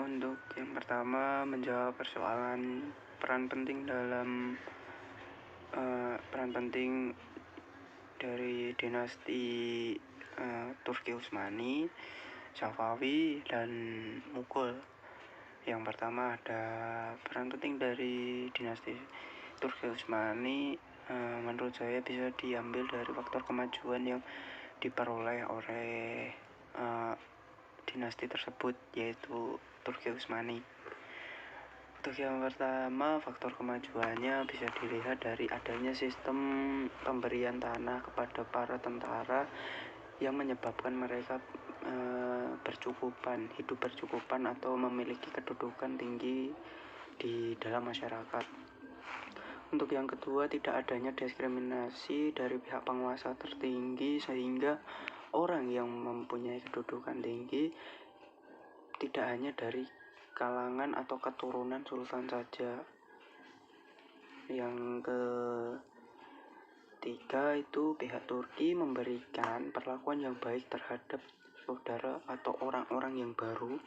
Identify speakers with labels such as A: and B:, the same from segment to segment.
A: Untuk yang pertama, menjawab persoalan peran penting dari dinasti Turki Utsmani, Safawi, dan Mughal. Yang pertama, ada peran penting dari dinasti Turki Utsmani. Menurut saya bisa diambil dari faktor kemajuan yang diperoleh oleh dinasti tersebut, yaitu Turki Utsmani. Untuk yang pertama, faktor kemajuannya bisa dilihat dari adanya sistem pemberian tanah kepada para tentara yang menyebabkan mereka hidup bercukupan atau memiliki kedudukan tinggi di dalam masyarakat. Untuk yang kedua, tidak adanya diskriminasi dari pihak penguasa tertinggi sehingga orang yang mempunyai kedudukan tinggi tidak hanya dari kalangan atau keturunan sultan saja. Yang ketiga itu pihak Turki memberikan perlakuan yang baik terhadap saudara atau orang-orang yang baru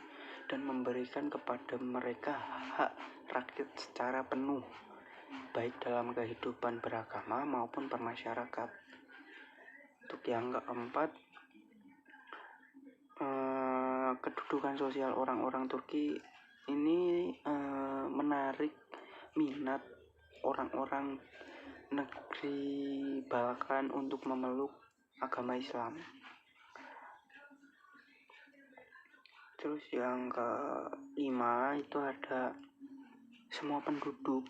A: dan memberikan kepada mereka hak rakyat secara penuh, baik dalam kehidupan beragama maupun bermasyarakat. Untuk yang keempat, kedudukan sosial orang-orang Turki ini menarik minat orang-orang negeri Balkan untuk memeluk agama Islam. Terus yang kelima itu ada semua penduduk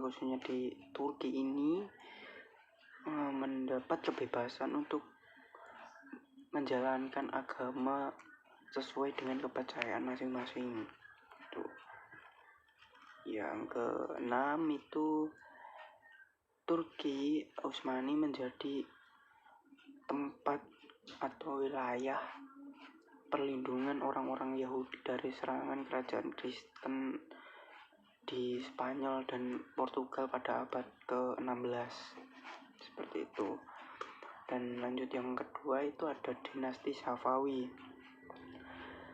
A: khususnya di Turki ini mendapat kebebasan untuk menjalankan agama sesuai dengan kepercayaan masing-masing. Yang keenam itu Turki Utsmani menjadi tempat atau wilayah perlindungan orang-orang Yahudi dari serangan kerajaan Kristen di Spanyol dan Portugal pada abad ke-16. Seperti itu. Dan lanjut yang kedua itu ada dinasti Safawi.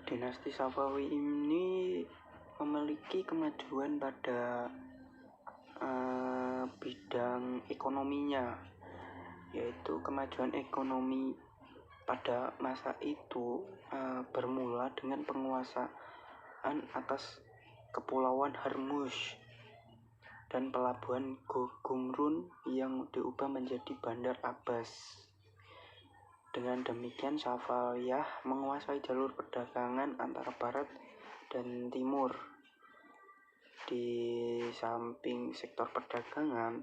A: Dinasti Safawi ini memiliki kemajuan pada bidang ekonominya, yaitu kemajuan ekonomi pada masa itu bermula dengan penguasaan atas Kepulauan Hormuz dan pelabuhan Gumrun yang diubah menjadi Bandar Abbas. Dengan demikian, Safawiyah menguasai jalur perdagangan antara barat dan timur. Di samping sektor perdagangan,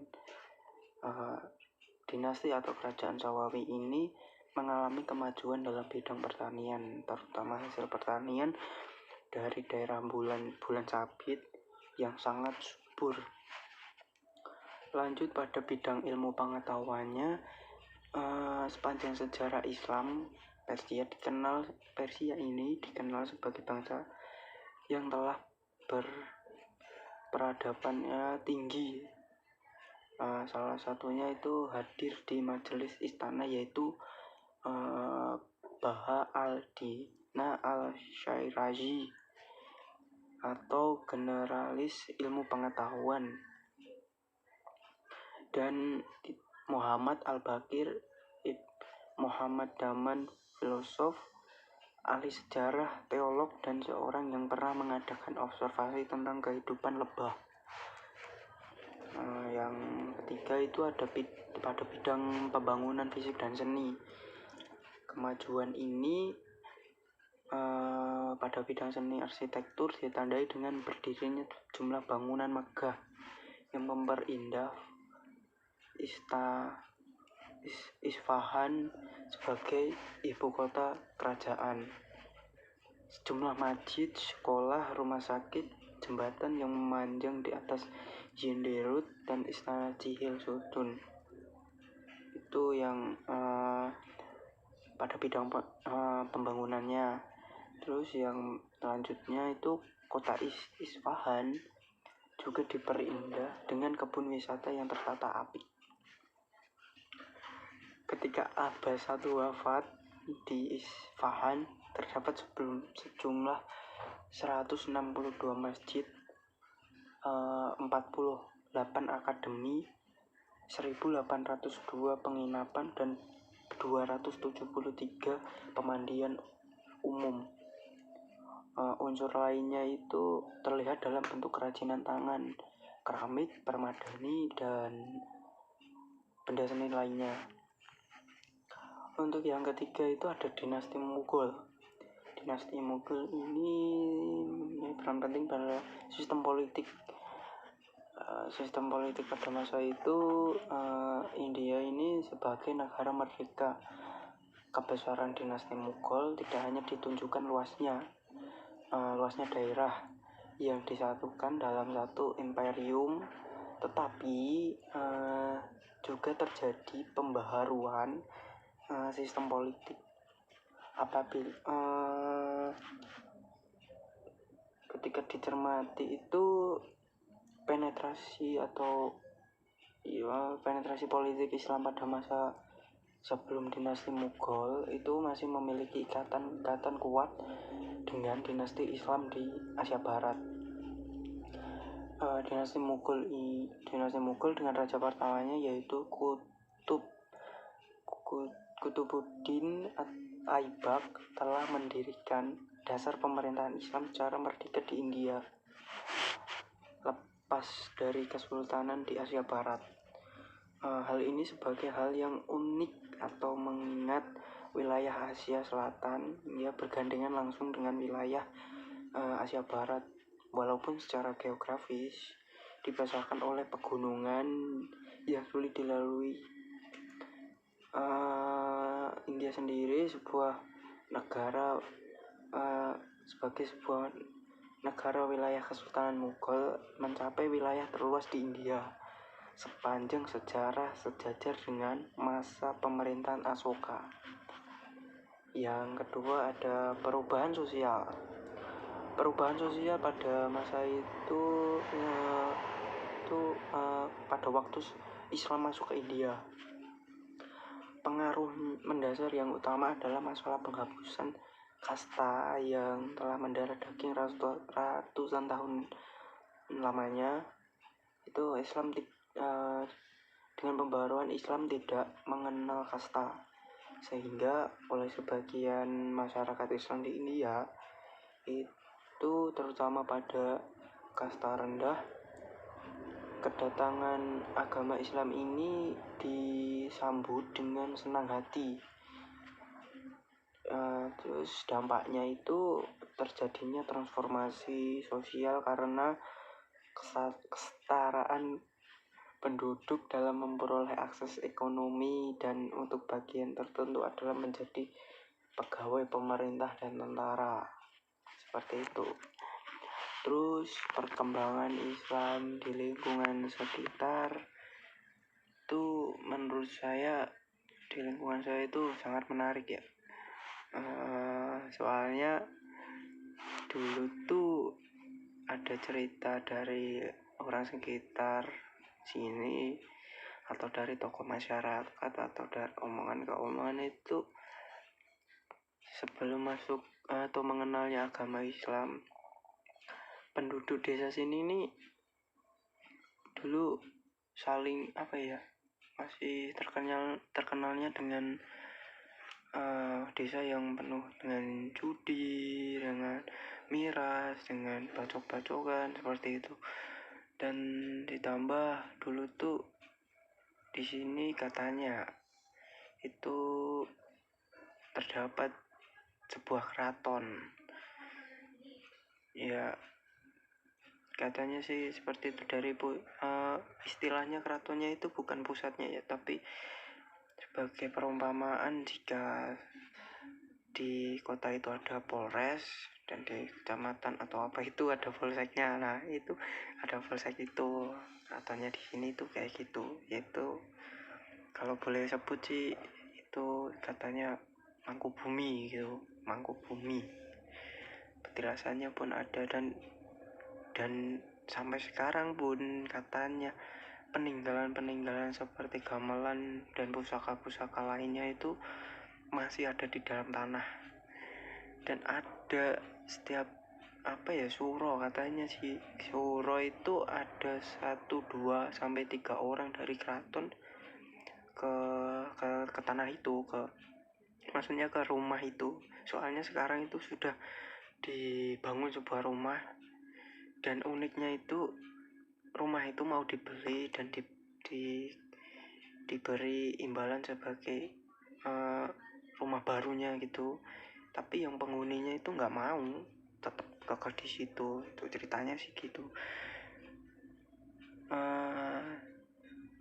A: dinasti atau kerajaan Safawi ini mengalami kemajuan dalam bidang pertanian, terutama hasil pertanian dari daerah bulan sabit yang sangat subur. Lanjut pada bidang ilmu pengetahuannya, sepanjang sejarah Islam, Persia ini dikenal sebagai bangsa yang telah peradabannya tinggi. Salah satunya itu hadir di majelis istana, yaitu Baha al-Dina al-Syirazi atau generalis ilmu pengetahuan, dan Muhammad al-Baqir Muhammad Daman, filosof, ahli sejarah, teolog, dan seorang yang pernah mengadakan observasi tentang kehidupan lebah. Yang ketiga itu ada pada bidang pembangunan fisik dan seni. Kemajuan ini pada bidang seni arsitektur ditandai dengan berdirinya jumlah bangunan megah yang memperindah Isfahan sebagai ibu kota kerajaan. Sejumlah masjid, sekolah, rumah sakit, jembatan yang memanjang di atas Zinderut dan istana Cihil Sultan. Itu yang pada bidang pembangunannya. Terus yang selanjutnya itu kota Isfahan juga diperindah dengan kebun wisata yang tertata apik. Ketika Abbas I wafat di Isfahan, terdapat sejumlah 162 masjid, 48 akademi, 1802 penginapan, dan 273 pemandian umum. Unsur lainnya itu terlihat dalam bentuk kerajinan tangan, keramik, permadani, dan benda seni lainnya. Untuk yang ketiga itu ada dinasti Mughal. Dinasti Mughal ini berperan penting pada sistem politik. Sistem politik pada masa itu, India ini sebagai negara merdeka. Kebesaran dinasti Mughal tidak hanya ditunjukkan luasnya daerah yang disatukan dalam satu imperium, tetapi juga terjadi pembaharuan sistem politik apabila ketika dicermati itu penetrasi politik Islam pada masa sebelum dinasti Mughal itu masih memiliki ikatan kuat dengan dinasti Islam di Asia Barat. Dinasti Mughal dengan raja pertamanya yaitu Qutbuddin Aibak telah mendirikan dasar pemerintahan Islam secara merdeka di India, lepas dari kesultanan di Asia Barat. Hal ini sebagai hal yang unik atau mengingat wilayah Asia Selatan bergandengan langsung dengan wilayah Asia Barat, walaupun secara geografis dipisahkan oleh pegunungan yang sulit dilalui. India sendiri sebagai sebuah negara wilayah Kesultanan Mughal mencapai wilayah terluas di India sepanjang sejarah sejajar dengan masa pemerintahan Asoka. Yang kedua ada perubahan sosial. Perubahan sosial pada masa itu pada waktu Islam masuk ke India. Pengaruh mendasar yang utama adalah masalah penghapusan kasta yang telah mendarah daging ratusan tahun lamanya. Itu Islam dengan pembaruan Islam tidak mengenal kasta, sehingga oleh sebagian masyarakat Islam di India itu terutama pada kasta rendah, kedatangan agama Islam ini disambut dengan senang hati. Terus dampaknya itu terjadinya transformasi sosial karena kesetaraan penduduk dalam memperoleh akses ekonomi, dan untuk bagian tertentu adalah menjadi pegawai pemerintah dan tentara, seperti itu. Terus perkembangan Islam di lingkungan sekitar itu menurut saya di lingkungan saya itu sangat menarik ya. Soalnya dulu tuh ada cerita dari orang sekitar sini atau dari tokoh masyarakat atau dari omongan itu sebelum masuk atau mengenalnya agama Islam, penduduk desa sini nih dulu saling masih terkenalnya dengan desa yang penuh dengan judi, dengan miras, dengan bacok-bacokan seperti itu. Dan ditambah dulu tuh di sini katanya itu terdapat sebuah keraton. Ya katanya sih seperti itu, dari istilahnya keratonnya itu bukan pusatnya ya, tapi sebagai perumpamaan jika di kota itu ada polres dan di kecamatan atau apa itu ada polseknya. Nah itu ada polsek itu, keratonnya di sini tuh kayak gitu. Yaitu kalau boleh sebut sih itu katanya Mangkubumi gitu, Mangkubumi. Petilasannya pun ada, dan sampai sekarang pun katanya peninggalan seperti gamelan dan pusaka-pusaka lainnya itu masih ada di dalam tanah. dan ada setiap suro, katanya sih suro itu ada 1, 2, sampai 3 orang dari keraton ke tanah itu, maksudnya ke rumah itu. Soalnya sekarang itu sudah dibangun sebuah rumah, dan uniknya itu rumah itu mau dibeli dan diberi imbalan sebagai rumah barunya gitu, tapi yang penghuninya itu nggak mau, tetap kekeh di situ. Itu ceritanya sih gitu.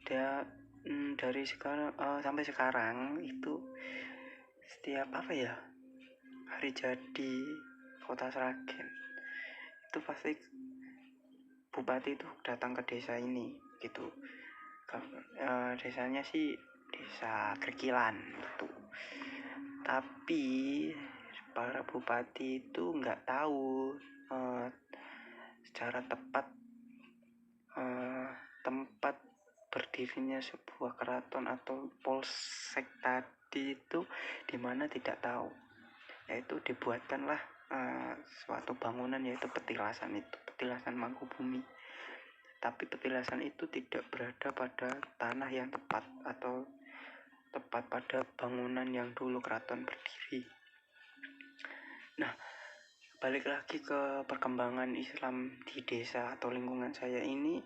A: Dia dari sekarang sampai sekarang itu setiap hari jadi Kota Sragen itu pasti bupati itu datang ke desa ini gitu. Desanya sih desa Kerkilan gitu. Tapi para bupati itu nggak tahu secara tepat tempat berdirinya sebuah keraton atau polsek tadi itu di mana, tidak tahu. Yaitu dibuatkanlah suatu bangunan, yaitu petilasan Mangkubumi. Tapi petilasan itu tidak berada pada tanah yang tepat atau tepat pada bangunan yang dulu keraton berdiri. Nah, balik lagi ke perkembangan Islam di desa atau lingkungan saya ini,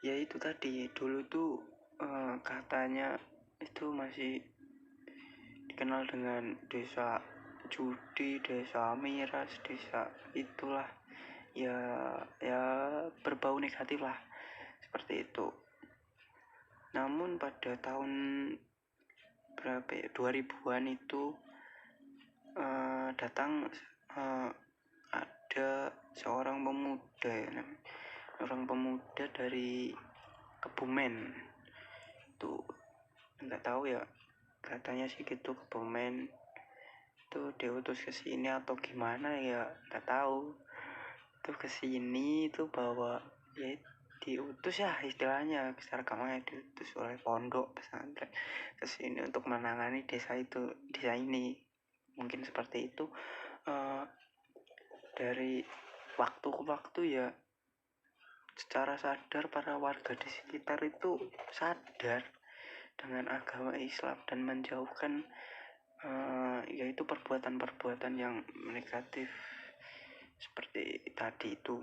A: yaitu tadi dulu tuh katanya itu masih dikenal dengan desa judi, desa miras, desa itulah ya berbau negatif lah, seperti itu. Namun pada tahun 2000-an itu datang ada seorang pemuda dari Kebumen. Itu nggak tahu ya, katanya sih gitu, Kebumen itu diutus ke sini atau gimana ya, nggak tahu. Itu ke sini itu bawa, ya diutus ya istilahnya, secara gampangnya diutus oleh pondok pesantren ke sini untuk menangani desa ini. Mungkin seperti itu. Dari waktu ke waktu ya, secara sadar para warga di sekitar itu sadar dengan agama Islam dan menjauhkan yaitu perbuatan-perbuatan yang negatif seperti tadi itu.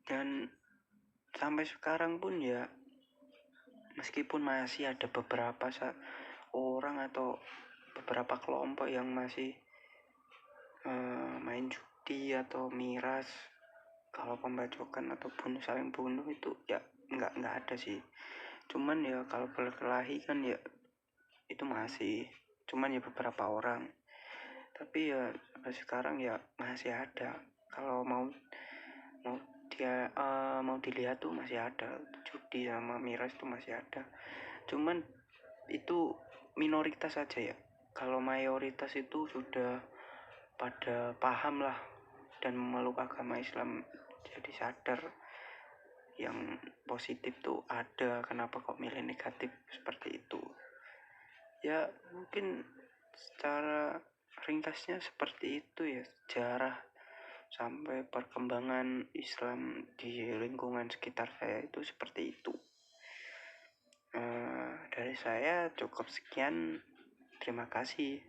A: Dan sampai sekarang pun ya, meskipun masih ada beberapa orang atau beberapa kelompok yang masih main judi atau miras, kalau pembacokan atau saling bunuh itu ya nggak ada sih. Cuman ya kalau berkelahi kan ya itu masih, cuman ya beberapa orang. Tapi ya sekarang ya masih ada. Kalau mau dilihat tuh masih ada, judi sama miras tuh masih ada. Cuman itu minoritas saja ya. Kalau mayoritas itu sudah pada paham lah dan memeluk agama Islam, jadi sadar yang positif tuh ada, kenapa kok milih negatif seperti itu. Ya mungkin secara ringkasnya seperti itu ya, sejarah sampai perkembangan Islam di lingkungan sekitar saya itu seperti itu. Dari saya cukup sekian, terima kasih.